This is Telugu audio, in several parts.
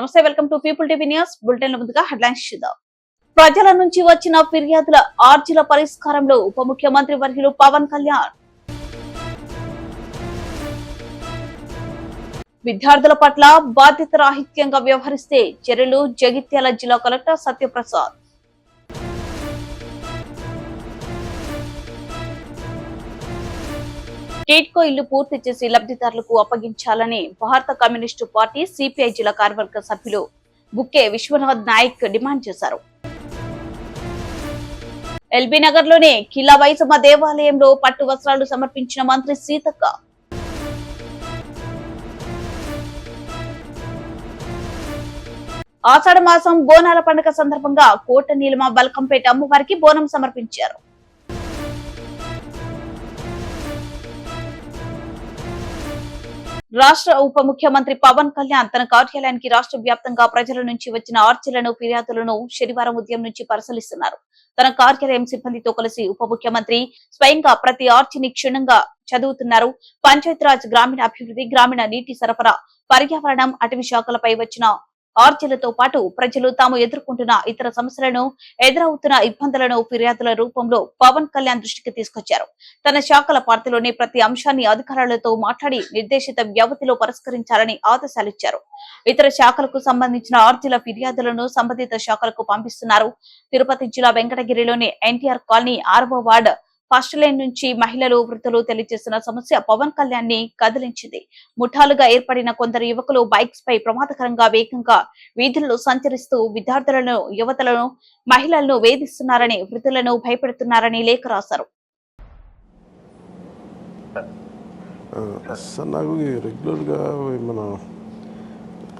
నమస్తే, welcome to people TV news bulletin. ముందుగా హెడ్లైన్స్ చూద్దాం. ప్రజల నుంచి వచ్చిన ఫిర్యాదుల ఆర్జీల పరిష్కారంలో ఉప ముఖ్యమంత్రి వర్యులు పవన్ కళ్యాణ్. విద్యార్థుల పట్ల బాధ్యతారాహిత్యంగా వ్యవహరిస్తే చర్యలు జగిత్యాల జిల్లా కలెక్టర్ సత్యప్రసాద్. టీడ్కో ఇల్లు పూర్తి చేసి లబ్ధిదారులకు అప్పగించాలని భారత కమ్యూనిస్టు పార్టీ సిపిఐ జిల్లా కార్యవర్గ సభ్యులు బుక్కే విశ్వనాథ్ నాయక్ డిమాండ్ చేశారు. ఎల్బీ నగర్ లోని కిలా వైసమ్మ దేవాలయంలో పట్టు వస్త్రాలు సమర్పించిన మంత్రి సీతక్క. ఆషాఢ మాసం బోనాల పండుగ సందర్భంగా కోట నీలిమ బల్కంపేట అమ్మవారికి బోనం సమర్పించారు. రాష్ట్ర ఉప ముఖ్యమంత్రి పవన్ కళ్యాణ్ తన కార్యాలయానికి రాష్ట్ర వ్యాప్తంగా ప్రజల నుంచి వచ్చిన ఆర్చీలను ఫిర్యాదులను శనివారం ఉదయం నుంచి పరిశీలిస్తున్నారు. తన కార్యాలయం సిబ్బందితో కలిసి ఉప ముఖ్యమంత్రి స్వయంగా ప్రతి ఆర్చీని క్షుణ్ణంగా చదువుతున్నారు. పంచాయతీరాజ్, గ్రామీణాభివృద్ధి, గ్రామీణ నీటి సరఫరా, పర్యావరణం, అటవీ శాఖలపై వచ్చిన ఆర్చీలతో పాటు ప్రజలు తాము ఎదుర్కొంటున్న ఇతర సమస్యలను, ఎదురవుతున్న ఇబ్బందులను ఫిర్యాదుల రూపంలో పవన్ కళ్యాణ్ దృష్టికి తీసుకొచ్చారు. తన శాఖల పరిధిలోని ప్రతి అంశాన్ని అధికారులతో మాట్లాడి నిర్దేశిత వ్యవధిలో పరిష్కరించాలని ఆదేశాలిచ్చారు. ఇతర శాఖలకు సంబంధించిన ఆర్చీల ఫిర్యాదులను సంబంధిత శాఖలకు పంపిస్తున్నారు. తిరుపతి జిల్లా వెంకటగిరిలోని ఎన్టీఆర్ కాలనీ 6వ వార్డు ఫస్ట్ లైన్ నుంచి మహిళలు, వృద్ధులు తెలియజేసిన సమస్య పవన్ కళ్యాణ్ ని కదిలించింది. ముఠాలుగా ఏర్పడిన కొందరు యువకులు బైక్స్ పై ప్రమాదకరంగా వేగంగా వీధుల్లో సంచరిస్తూ విద్యార్థులను, యువతలను, మహిళలను వేధిస్తున్నారని, వృద్ధులను భయపెడుతున్నారని లేఖ రాశారు. నాకు రెగ్యులర్ గా మన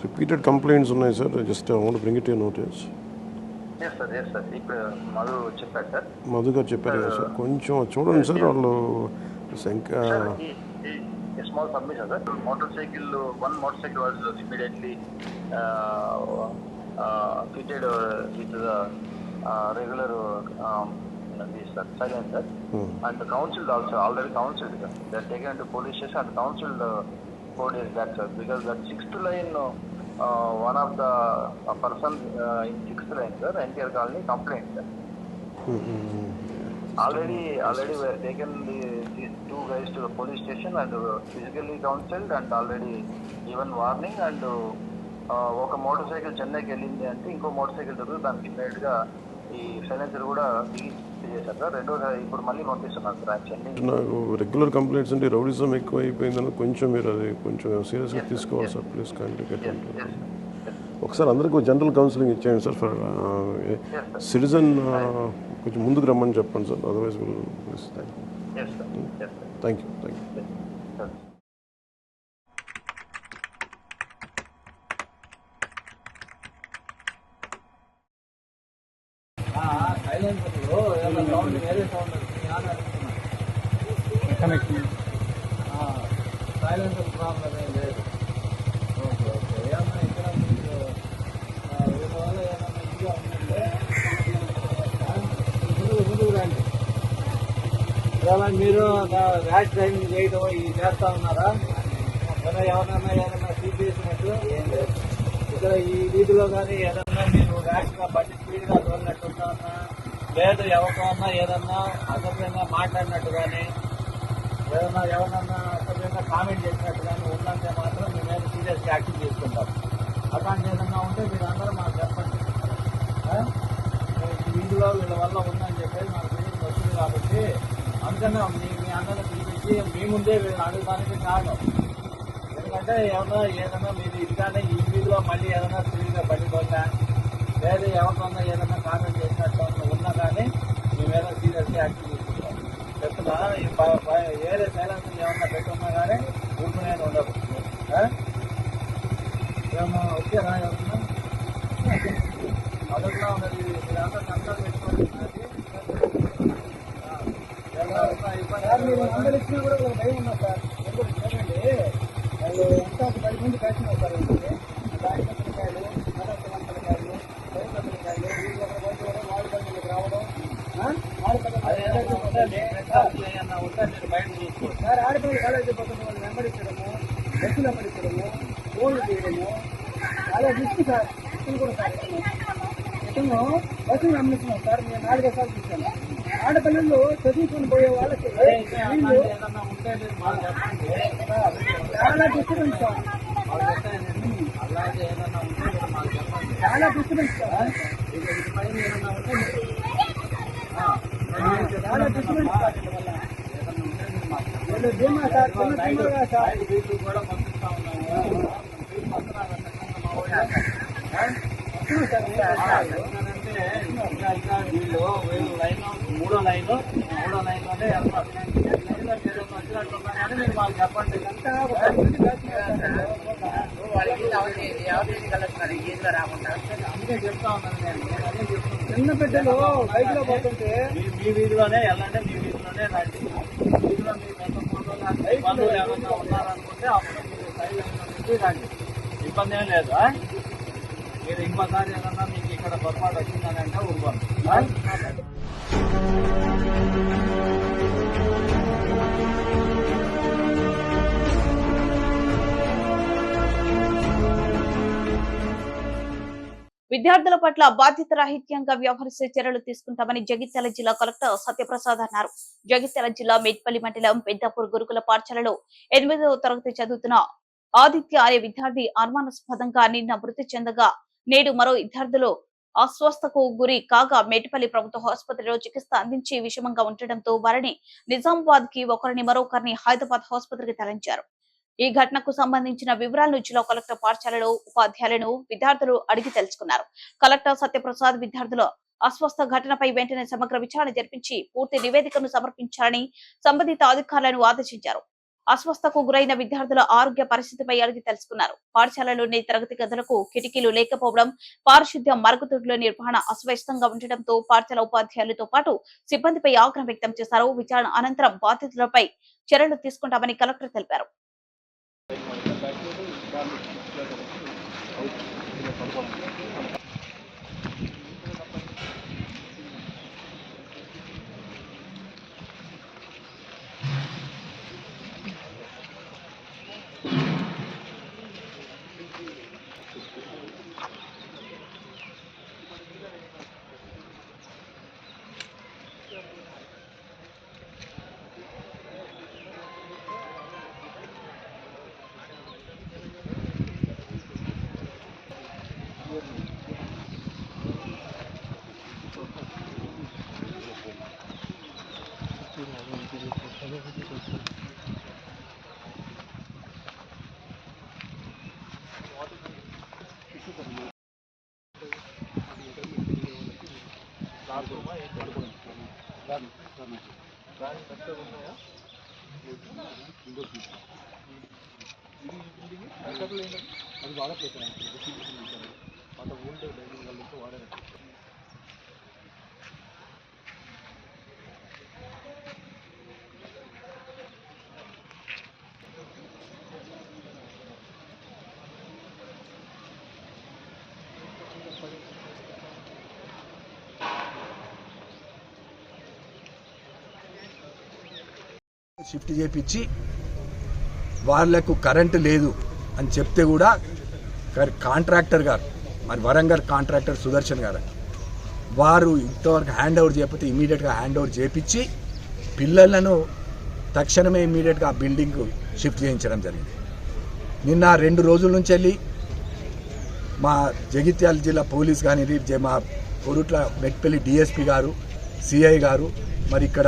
రిపీటెడ్ కంప్లైంట్స్ ఉన్నాయి sir. Just I want to bring it your notice. ఇప్పుడు మధు గారు చెప్పారు కదా సార్, కొంచెం చూడండి సార్. వాళ్ళు small submission, sir. One motorcycle was immediately fitted with the regular silencer, and the council also already counseled, sir. They are taken to police station and counseled 4 days back, sir, because that 6th line, one of the person in 6th line, sir, NTR colony complained, sir. Already we have taken these 2 guys to the police station and physically counseled and already given warning, and ఒక మోటార్ చెన్నైకి వెళ్ళింది అంటే ఇంకో మోటార్ సైకిల్ దొరికి దానికి ఇమ్మీడియట్ గా ఈ సైలెన్సర్ కూడా చేశారు సార్. రెండోసారి ఇప్పుడు మళ్ళీ పంపిస్తున్నారు సార్. యాక్చువల్లీ నాకు రెగ్యులర్ కంప్లైంట్స్ అంటే రౌడిజం ఎక్కువ అయిపోయిందని కొంచెం మీరు అది కొంచెం సీరియస్గా తీసుకోవాలి సార్. Please contact. ఒకసారి అందరికీ జనరల్ కౌన్సిలింగ్ ఇచ్చేయండి సార్. ఫర్ సిటిజన్ కొంచెం ముందుకు రమ్మని చెప్పండి sir. Otherwise thank you. Silencer problem ఏం లేదు. ఓకే ఏమన్నా ఇక్కడ మీకు దీనివల్ల ఏమన్నా ఇదిగా ఉందంటే ముందుకు రండి. ఇలా మీరు ర్యాష్ డ్రైవింగ్ చేయడం ఇది చేస్తా ఉన్నారా? ఏదన్నా సీట్ చేసినట్టు ఏం లేదు. ఇక్కడ ఈ వీధిలో కానీ ఏదన్నా మీరు ర్యాష్గా బండి స్పీడ్గా తోలినట్టు ఉంటామన్నా, లేదు ఎవరికన్నా ఏదన్నా అసభ్యంగా మాట్లాడినట్టు కానీ, ఏదన్నా ఎవరన్నా అసభ్యంగా కామెంట్ చేసినట్టు కానీ ఉందంటే మాత్రం మీ మీద సీరియస్గా యాక్షన్ తీసుకుంటాం. అలాంటి ఏదన్నా ఉంటే మీరు అందరూ మాకు చెప్పండి. వీధిలో వీళ్ళ వల్ల ఉందని చెప్పేసి మాకు ఫీలింగ్ వస్తుంది కాబట్టి అందుకనే మీ అందరిని పిలిపించి మీ ముందే వీళ్ళని అడగడానికి కారణం. ఎందుకంటే ఏదన్నా మీరు ఇదిగానే ఈ వీధిలో మళ్ళీ ఏదైనా స్పీడ్గా బండి పోతా, లేదా ఎవరికన్నా ఏదైనా కామెంట్ చేసినట్టు ఉన్నా కానీ మీ మీద సీరియస్గా యాక్షన్ తీసుకుంటాం. చెప్తున్నా వేరే సైలెన్సర్ ఏమన్నా పెట్టున్నా కానీ ఊరుకునే ఉండదు. ఏమన్నా వచ్చారా? ఏమన్నా అడుగుతా ఉన్నది. మీరంతా కంట్రోల్ పెట్టుకోండి. మీరు అందరు ఇచ్చినా కూడా ఒక భయం ఉన్నా సార్. ఎందుకు చూడండి, వాళ్ళు ఎంత 10 మంది కలిసి వస్తారు. దానికాయలు, మదర్శనంతకాయలు, పైసంతకాయలు, వీళ్ళు ఒక రోజు కూడా వాడి బండికి రావడం, సార్ ఆడపిల్లలు కాలేజీ పక్కన వాళ్ళు వెంబడించడము, బస్సులు వెంబడించడము, ఫోన్లు చేయడము చాలా రిస్క్ సార్ ఇతను కూడా సార్ ఇతను బస్సులు అమ్మిస్తున్నాం సార్. నేను 4 సార్లు చూశాను. ఆడపిల్లలు చదువుకొని పోయే వాళ్ళకి వీళ్ళు చాలా డిస్టర్బెన్స్ సార్, చాలా డిస్టర్బెన్స్ సార్, చాలా డిస్టర్బెన్స్ సార్. వీళ్ళు ధీమా సార్, చిన్న ధీమాగా సార్. వీళ్ళు మూడో లైన్లోనే వెళ్తారు. వచ్చినట్టున్నా కానీ మీరు మాకు చెప్పండి. అందుకే చెప్తా ఉన్నాను నేను అదే చెప్తున్నాను. చిన్న బిడ్డలు బైక్ లో పోతుంటే మీ వీధిలోనే వెళ్ళండి, మీ వీధిలోనే రండి. వీధిలో మీ పెద్ద బంధువులు ఏమన్నా ఉన్నారనుకుంటే అప్పుడు మీరు సైడ్ నుంచి రండి, ఇబ్బంది ఏం లేదు. మీరు ఇంకోసారి ఏదన్నా మీకు ఇక్కడ పొరపాటు వచ్చిందని అంటే ఊరుకోండి. విద్యార్థుల పట్ల బాధ్యత రాహిత్యంగా వ్యవహరిస్తే చర్యలు తీసుకుంటామని జగిత్యాల జిల్లా కలెక్టర్ సత్యప్రసాద్ అన్నారు. జగిత్యాల జిల్లా మేడ్పల్లి మండలం పెద్దాపూర్ గురుకుల పాఠశాలలో 8వ తరగతి చదువుతున్న ఆదిత్య అనే విద్యార్థి అనుమానాస్పదంగా నిన్న మృతి చెందగా నేడు మరో విద్యార్థులు అస్వస్థకు గురి కాగా మేడ్పల్లి ప్రభుత్వ ఆసుపత్రిలో చికిత్స అందించి విషమంగా ఉండటంతో వారిని నిజామాబాద్ కి ఒకరిని మరొకరిని హైదరాబాద్ ఆసుపత్రికి తరలించారు. ఈ ఘటనకు సంబంధించిన వివరాలను జిల్లా కలెక్టర్ పాఠశాలలో ఉపాధ్యాయులను విద్యార్థులు అడిగి తెలుసుకున్నారు. కలెక్టర్ సత్యప్రసాద్ విద్యార్థుల అస్వస్థ ఘటనపై వెంటనే సమగ్ర విచారణ జరిపించి పూర్తి నివేదికను సమర్పించాలని సంబంధిత అధికారులను ఆదేశించారు. అస్వస్థకు గురైన విద్యార్థుల ఆరోగ్య పరిస్థితిపై అడిగి తెలుసుకున్నారు. పాఠశాలలోని తరగతి గదులకు కిటికీలు లేకపోవడం, పారిశుద్ధ్య మరుగుదొడ్ల నిర్వహణ అస్వస్థంగా ఉండటంతో పాఠశాల ఉపాధ్యాయులతో పాటు సిబ్బందిపై ఆగ్రహం వ్యక్తం చేశారు. విచారణ అనంతరం బాధితులపై చర్యలు తీసుకుంటామని కలెక్టర్ తెలిపారు. షిఫ్ట్ చేపించి వాళ్ళకు కరెంటు లేదు అని చెప్తే కూడా కాంట్రాక్టర్ గారు, మరి వరంగల్ కాంట్రాక్టర్ సుదర్శన్ గారు, వారు ఇంతవరకు హ్యాండ్ ఓవర్ చేయకపోతే ఇమీడియట్గా హ్యాండ్ ఓవర్ చేపించి పిల్లలను తక్షణమే ఇమీడియట్గా ఆ బిల్డింగ్ షిఫ్ట్ చేయించడం జరిగింది. నిన్న 2 రోజుల నుంచి వెళ్ళి మా జగిత్యాల జిల్లా పోలీస్ కానీ, మా కొరుట్ల మెట్పల్లి డిఎస్పీ గారు, సిఐ గారు మరి ఇక్కడ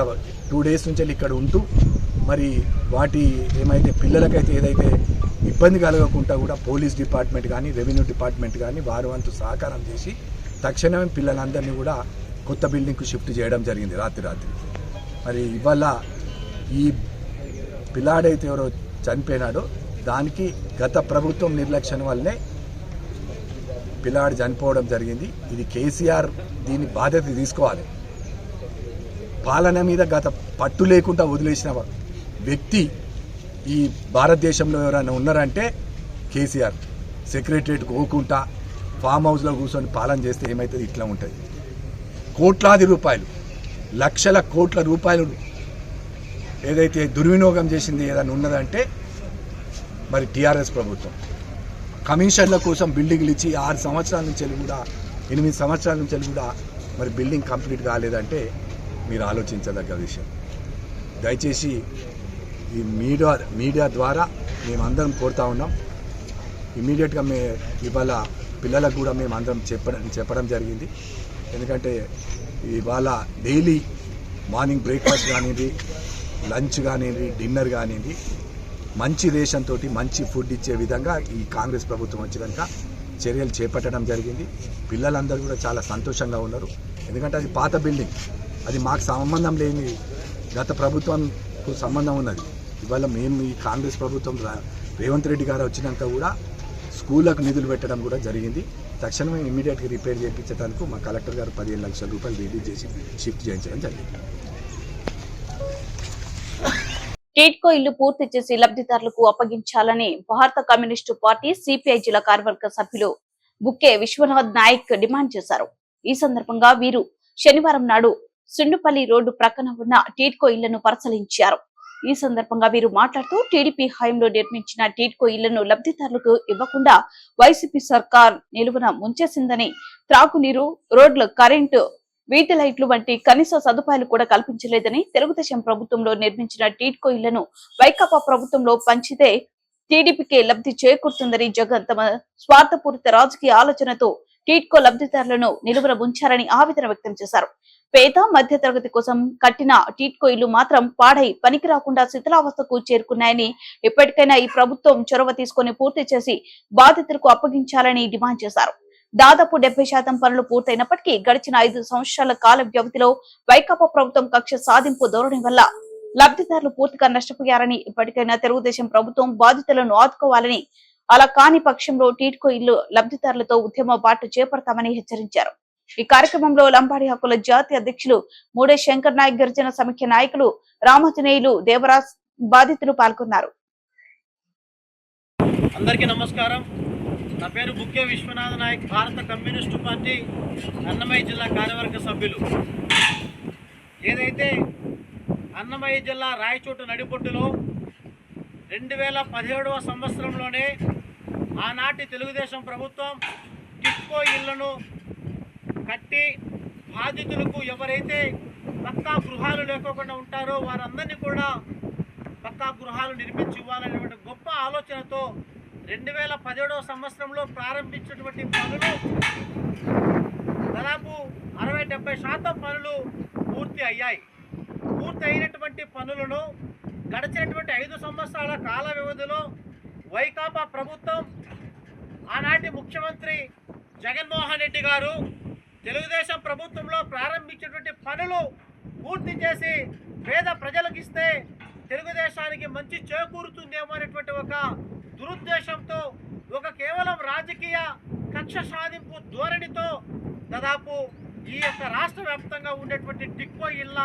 2 డేస్ నుంచి వెళ్ళి ఇక్కడ ఉంటూ మరి వాటి ఏమైతే పిల్లలకైతే ఏదైతే ఇబ్బంది కలగకుండా కూడా పోలీస్ డిపార్ట్మెంట్ కానీ, రెవెన్యూ డిపార్ట్మెంట్ కానీ వారు వంతు సహకారం చేసి తక్షణమే పిల్లలందరినీ కూడా కొత్త బిల్డింగ్కు షిఫ్ట్ చేయడం జరిగింది రాత్రి. మరి ఇవాళ ఈ పిల్లాడైతే ఎవరో చనిపోయినాడో దానికి గత ప్రభుత్వం నిర్లక్ష్యం వల్లనే పిల్లాడు చనిపోవడం జరిగింది. ఇది కేసీఆర్ దీని బాధ్యత తీసుకోవాలి. పాలన మీద గత పట్టు లేకుండా వదిలేసిన వ్యక్తి ఈ భారతదేశంలో ఎవరైనా ఉన్నారంటే కేసీఆర్. సెక్రటరియట్కి పోకుండా ఫామ్ హౌస్లో కూర్చొని పాలన చేస్తే ఏమవుతుంది? ఇట్లా ఉంటుంది. కోట్లాది రూపాయలు, లక్షల కోట్ల రూపాయలు ఏదైతే దుర్వినియోగం చేసింది ఏదైనా ఉన్నదంటే మరి టీఆర్ఎస్ ప్రభుత్వం. కమిషన్ల కోసం బిల్డింగ్లు ఇచ్చి 6 సంవత్సరాల నుంచి కూడా 8 సంవత్సరాల నుంచి కూడా మరి బిల్డింగ్ కంప్లీట్ కాలేదంటే మీరు ఆలోచించదగ్గ విషయం. దయచేసి ఈ మీడియా ద్వారా మేమందరం కోరుతా ఉన్నాం. ఇమీడియట్గా ఇవాళ పిల్లలకు కూడా మేము అందరం చెప్పడం జరిగింది. ఎందుకంటే ఇవాళ డైలీ మార్నింగ్ బ్రేక్ఫాస్ట్ కానివ్వండి, లంచ్ కానివ్వండి, డిన్నర్ కానివ్వండి మంచి రేషన్ తోటి మంచి ఫుడ్ ఇచ్చే విధంగా ఈ కాంగ్రెస్ ప్రభుత్వం వచ్చినాక చర్యలు చేపట్టడం జరిగింది. పిల్లలందరూ కూడా చాలా సంతోషంగా ఉన్నారు. ఎందుకంటే అది పాత బిల్డింగ్, అది మాకు సంబంధం లేని గత ప్రభుత్వంకు సంబంధం ఉన్నది. ఇవాళ మేము ఈ కాంగ్రెస్ ప్రభుత్వం రేవంత్ రెడ్డి గారు వచ్చినాక కూడా స్కూళ్ళకు నిధులు పెట్టడం కూడా జరిగింది. తక్షణమే ఇమీడియట్గా రిపేర్ చేయించడానికి మా కలెక్టర్ గారు 15 లక్షల రూపాయలు రిలీజ్ చేసి షిఫ్ట్ చేయించడం జరిగింది. టీడ్కో ఇల్లు పూర్తి చేసి లబ్ధిదారులకు అప్పగించాలని భారత కమ్యూనిస్టు పార్టీ సిపిఐ జిల్లా కార్యవర్గ సభ్యులు బుక్కే విశ్వనాథ్ నాయక్ డిమాండ్ చేశారు. ఈ సందర్భంగా వీరు శనివారం నాడు సుండుపల్లి రోడ్డు ప్రక్కన ఉన్న టీడ్కో ఇళ్లను పరిశీలించారు. ఈ సందర్భంగా వీరు మాట్లాడుతూ టీడీపీ హయాంలో నిర్మించిన టీడ్కో ఇళ్లను లబ్ధిదారులకు ఇవ్వకుండా వైసీపీ సర్కార్ నిలువున ముంచేసిందని, త్రాగునీరు, రోడ్లు, కరెంటు, వీధి లైట్లు వంటి కనీస సదుపాయాలు కూడా కల్పించలేదని, తెలుగుదేశం ప్రభుత్వంలో నిర్మించిన టీడ్కో ఇళ్లను వైకాపా ప్రభుత్వంలో పంచితే టీడీపీకే లబ్ధి చేకూరుతుందని జగన్ తమ స్వార్థపూరిత రాజకీయ ఆలోచనతో టీడ్కో లబ్ధిదారులను నిలువన ఉంచారని ఆవేదన వ్యక్తం చేశారు. పేద మధ్య తరగతి కోసం కట్టిన టీడ్కో ఇళ్లు మాత్రం పాడై పనికి రాకుండా శిథిలావస్థకు చేరుకున్నాయని, ఇప్పటికైనా ఈ ప్రభుత్వం చొరవ తీసుకుని పూర్తి చేసి బాధితులకు అప్పగించాలని డిమాండ్ చేశారు. దాదాపు 70% పనులు పూర్తయినప్పటికీ గడిచిన 5 సంవత్సరాల కాల వ్యవధిలో వైకాపా ప్రభుత్వం కక్ష సాధింపు ధోరణి వల్ల లబ్ధిదారులు పూర్తిగా నష్టపోయారని, ఇప్పటికైనా తెలుగుదేశం ప్రభుత్వం బాధితులను ఆదుకోవాలని, అలా కాని పక్షంలో టీడ్కో ఇల్లు లబ్ధిదారులతో ఉద్యమ బాట చేపడతామని హెచ్చరించారు. ఈ కార్యక్రమంలో లంబాడి హక్కుల జాతీయ అధ్యక్షులు మూడే శంకర్ నాయక్, గిరిజన సమైక్య నాయకులు రామాంజనేయులు, దేవరాజ్ బాధితులు పాల్గొన్నారు. అందరికీ నమస్కారం. నా పేరు బుక్కే విశ్వనాథ్ నాయక్, భారత కమ్యూనిస్టు పార్టీ అన్నమయ్య జిల్లా కార్యవర్గ సభ్యులు. ఏదైతే అన్నమయ్య జిల్లా రాయచోటు నడిబొడ్డులో 2017వ సంవత్సరంలోనే ఆనాటి తెలుగుదేశం ప్రభుత్వం టిడ్కో ఇళ్లను కట్టి బాధితులకు ఎవరైతే పక్కా గృహాలు లేకోకుండా ఉంటారో వారందరినీ కూడా పక్కా గృహాలు నిర్మించి ఇవ్వాలనేటువంటి గొప్ప ఆలోచనతో 2017వ సంవత్సరంలో ప్రారంభించినటువంటి పనులు దాదాపు 60-70% పనులు పూర్తి అయ్యాయి. పూర్తి అయినటువంటి పనులను గడిచినటువంటి 5 సంవత్సరాల కాల వ్యవధిలో వైకాపా ప్రభుత్వం, ఆనాటి ముఖ్యమంత్రి జగన్మోహన్ రెడ్డి గారు తెలుగుదేశం ప్రభుత్వంలో ప్రారంభించినటువంటి పనులు పూర్తి చేసి పేద ప్రజలకు ఇస్తే తెలుగుదేశానికి మంచి చేకూరుతుందేమో అనేటువంటి ఒక దురుద్దేశంతో, ఒక కేవలం రాజకీయ కక్ష సాధింపు ధోరణితో దాదాపు ఈ యొక్క రాష్ట్ర వ్యాప్తంగా ఉండేటువంటి టిడ్కో ఇళ్ల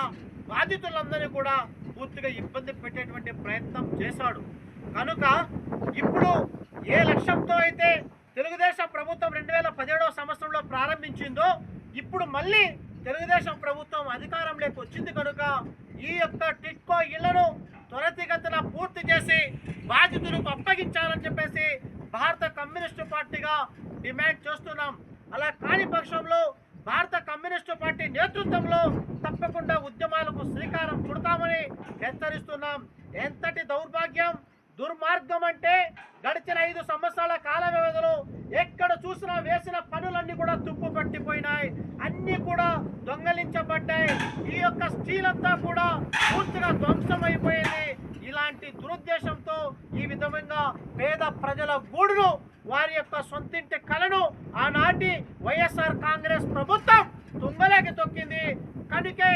బాధితులందరినీ కూడా పూర్తిగా ఇబ్బంది పెట్టేటువంటి ప్రయత్నం చేశాడు. కనుక ఇప్పుడు ఏ లక్ష్యంతో అయితే తెలుగుదేశం ప్రభుత్వం 2017వ సంవత్సరంలో ప్రారంభించిందో, ఇప్పుడు మళ్ళీ తెలుగుదేశం ప్రభుత్వం అధికారంలోకి వచ్చింది కనుక ఈ యొక్క టిడ్కో ఇళ్లను త్వరితగతిన పూర్తి చేసి బాధితులకు అప్పగించాలని చెప్పేసి భారత కమ్యూనిస్టు పార్టీగా డిమాండ్ చేస్తున్నాం. అలా కాని పక్షంలో భారత కమ్యూనిస్టు పార్టీ నేతృత్వంలో తప్పకుండా ఉద్యమాలకు శ్రీకారం చుడతామని హెచ్చరిస్తున్నాం. ఎంతటి దౌర్భాగ్యం, దుర్మార్గం అంటే గడిచిన 5 సంవత్సరాల కాల వ్యవధిలో ఎక్కడ చూసినా వేసిన పనులన్నీ కూడా తుప్పు పట్టిపోయినాయి, అన్నీ కూడా దొంగలించబడ్డాయి. ఈ యొక్క స్టీలంతా కూడా పూర్తిగా ధ్వంసం అయిపోయింది. ఇలాంటి దురుద్దేశంతో ఈ విధంగా పేద ప్రజల గూడును, వారి యొక్క సొంతింటి కలను ఆనాటి వైఎస్ఆర్ కాంగ్రెస్ ప్రభుత్వం తుంగలేకి తొక్కింది. కనుకే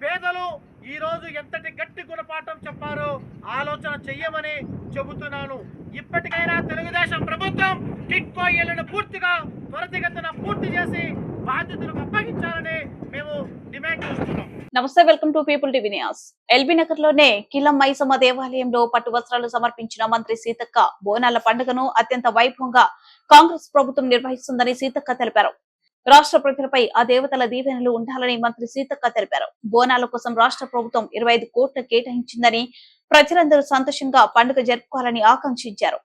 పేదలు ఈరోజు ఎంతటి గట్టి గుణపాఠం చెప్పారో ఆలోచన చెయ్యమని చెబుతున్నాను. ఇప్పటికైనా తెలుగుదేశం ప్రభుత్వం టిడ్కో ఇళ్లను పూర్తిగా త్వరితగతిన పూర్తి చేసి బాధితులకు అప్పగించాలని మేము డిమాండ్ చేస్తున్నాం. నమస్తే, welcome to people TV news. LB Nagar లోనే కిలం మైసమ్మ దేవాలయంలో పట్టు వస్త్రాలు సమర్పించిన మంత్రి సీతక్క బోనాల పండుగను అత్యంత వైభవంగా కాంగ్రెస్ ప్రభుత్వం నిర్వహిస్తుందని సీతక్క తెలిపారు. రాష్ట్ర ప్రజలపై ఆ దేవతల దీవెనలు ఉండాలని మంత్రి సీతక్క తెలిపారు. బోనాల కోసం రాష్ట్ర ప్రభుత్వం 25 కోట్లు కేటాయించిందని, ప్రజలందరూ సంతోషంగా పండుగ జరుపుకోవాలని ఆకాంక్షించారు.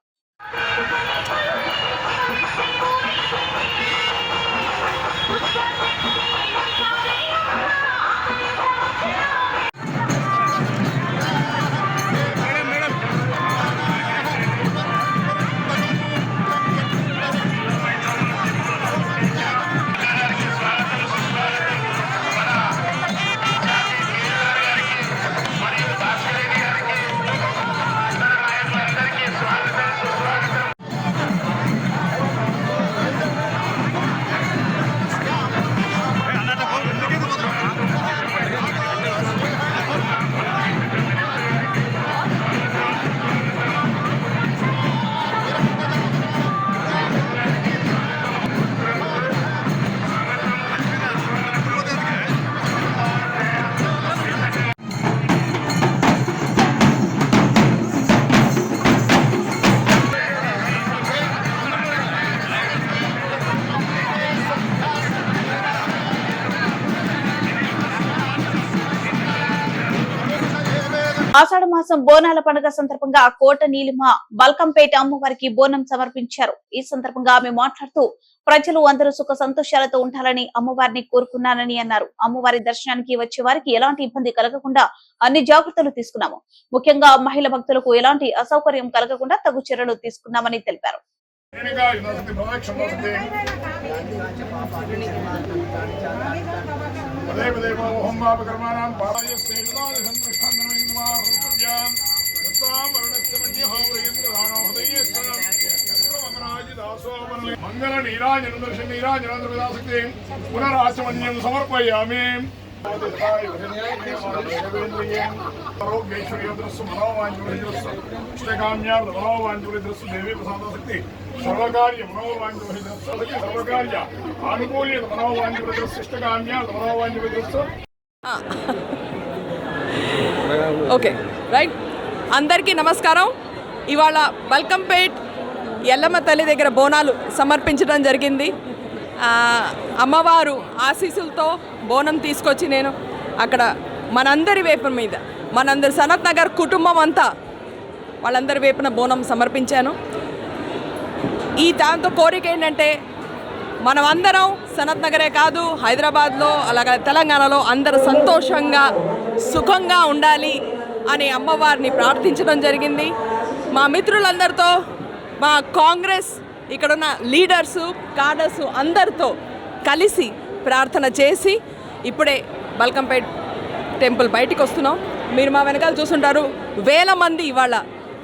ఆషాఢ మాసం బోనాల పండుగ సందర్భంగా కోట నీలిమ బల్కంపేట అమ్మవారికి బోనం సమర్పించారు. ఈ సందర్భంగా ఆమె మాట్లాడుతూ ప్రజలు అందరూ సుఖ సంతోషాలతో ఉండాలని అమ్మవారిని కోరుకున్నానని అన్నారు. అమ్మవారి దర్శనానికి వచ్చే వారికి ఎలాంటి ఇబ్బంది కలగకుండా అన్ని జాగ్రత్తలు తీసుకున్నాము. ముఖ్యంగా మహిళా భక్తులకు ఎలాంటి అసౌకర్యం కలగకుండా తగు చర్యలు తీసుకున్నామని తెలిపారు. మంగళ నీరాజన దర్శన నీరాజనాశక్తి పునరాచమన్యం సమర్పయామి. దేవీ ప్రసాదశక్తి సర్వకార్య మనోవాంఛ సర్వకార్య ఆనుకూల్య మనోవాంఛ ఇష్టకామ్య మనోవాంఛ. ఓకే రైట్, అందరికీ నమస్కారం. ఇవాళ బల్కంపేట్ ఎల్లమ్మ తల్లి దగ్గర బోనాలు సమర్పించడం జరిగింది. అమ్మవారు ఆశీస్సులతో బోనం తీసుకొచ్చి నేను అక్కడ మనందరి వైపున మీద మనందరి సనత్ నగర్ కుటుంబం అంతా వాళ్ళందరి వైపున బోనం సమర్పించాను. ఈ దాంతో కోరిక ఏంటంటే మనం అందరం సనత్ నగరే కాదు హైదరాబాద్లో అలాగే తెలంగాణలో అందరూ సంతోషంగా సుఖంగా ఉండాలి అని అమ్మవారిని ప్రార్థించడం జరిగింది. మా మిత్రులందరితో మా కాంగ్రెస్ ఇక్కడున్న లీడర్సు కాడర్స్ అందరితో కలిసి ప్రార్థన చేసి ఇప్పుడే బల్కంపేట్ టెంపుల్ బయటికి వస్తున్నాం. మీరు మా వెనకాల చూస్తుంటారు, వేల మంది ఇవాళ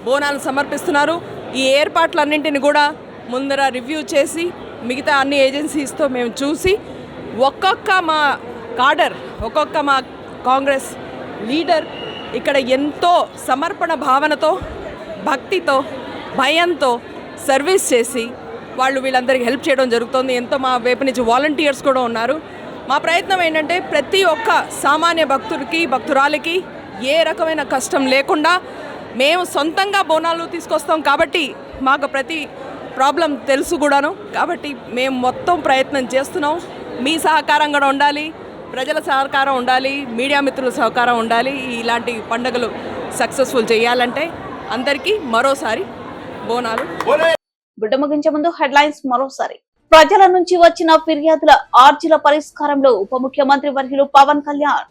బోనాలు సమర్పిస్తున్నారు. ఈ ఏర్పాట్లన్నింటిని కూడా ముందర రివ్యూ చేసి మిగతా అన్ని ఏజెన్సీస్తో మేము చూసి ఒక్కొక్క మా కాడర్ ఒక్కొక్క మా కాంగ్రెస్ లీడర్ ఇక్కడ ఎంతో సమర్పణ భావనతో భక్తితో భయంతో సర్వీస్ చేసి వాళ్ళు వీళ్ళందరికీ హెల్ప్ చేయడం జరుగుతుంది. ఎంతో మా వైపు నుంచి వాలంటీర్స్ కూడా ఉన్నారు. మా ప్రయత్నం ఏంటంటే ప్రతి ఒక్క సామాన్య భక్తుడికి భక్తురాలికి ఏ రకమైన కష్టం లేకుండా మేము సొంతంగా బోనాలు తీసుకొస్తాం కాబట్టి మాకు ప్రతి ప్రాబ్లం తెలుసు కూడాను. కాబట్టి మేము మొత్తం ప్రయత్నం చేస్తున్నాం. మీ సహకారం కూడా ఉండాలి, ప్రజల సహకారం ఉండాలి, మీడియా మిత్రుల సహకారం ఉండాలి. ఇలాంటి పండుగలు సక్సెస్ఫుల్ చేయాలంటే అందరికీ మరోసారి బోనాలు. బిడ్డ ముగించే ముందు హెడ్లైన్స్ మరోసారి. ప్రజల నుంచి వచ్చిన ఫిర్యాదుల ఆర్జీల పరిష్కారంలో ఉప ముఖ్యమంత్రి వర్యులు పవన్ కళ్యాణ్.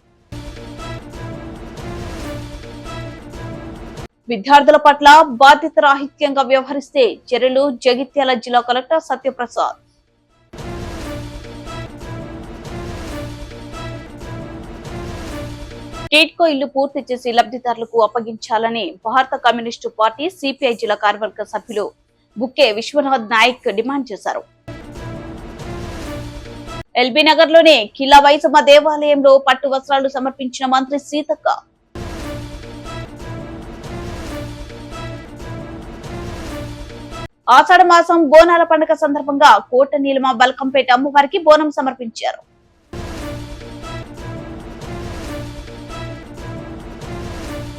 విద్యార్థుల పట్ల బాధ్యతారాహిత్యంగా వ్యవహరిస్తే చర్యలు జగిత్యాల జిల్లా కలెక్టర్ సత్యప్రసాద్. టీట్కో ఇల్లు పూర్తి చేసి లబ్ధిదారులకు అప్పగించాలని భారత కమ్యూనిస్టు పార్టీ సిపిఐ జిల్లా కార్యవర్గ సభ్యులు బుక్కే విశ్వనాథ్ నాయక్ డిమాండ్ చేశారు. ఎల్బీ నగర్ లోని కిలా వైసమ్మ దేవాలయంలో పట్టు వస్త్రాలు సమర్పించిన మంత్రి సీతక్క. ఆషాఢ మాసం బోనాల పండుగ సందర్భంగా కోట నీలిమ బల్కంపేట అమ్మవారికి బోనం సమర్పించారు.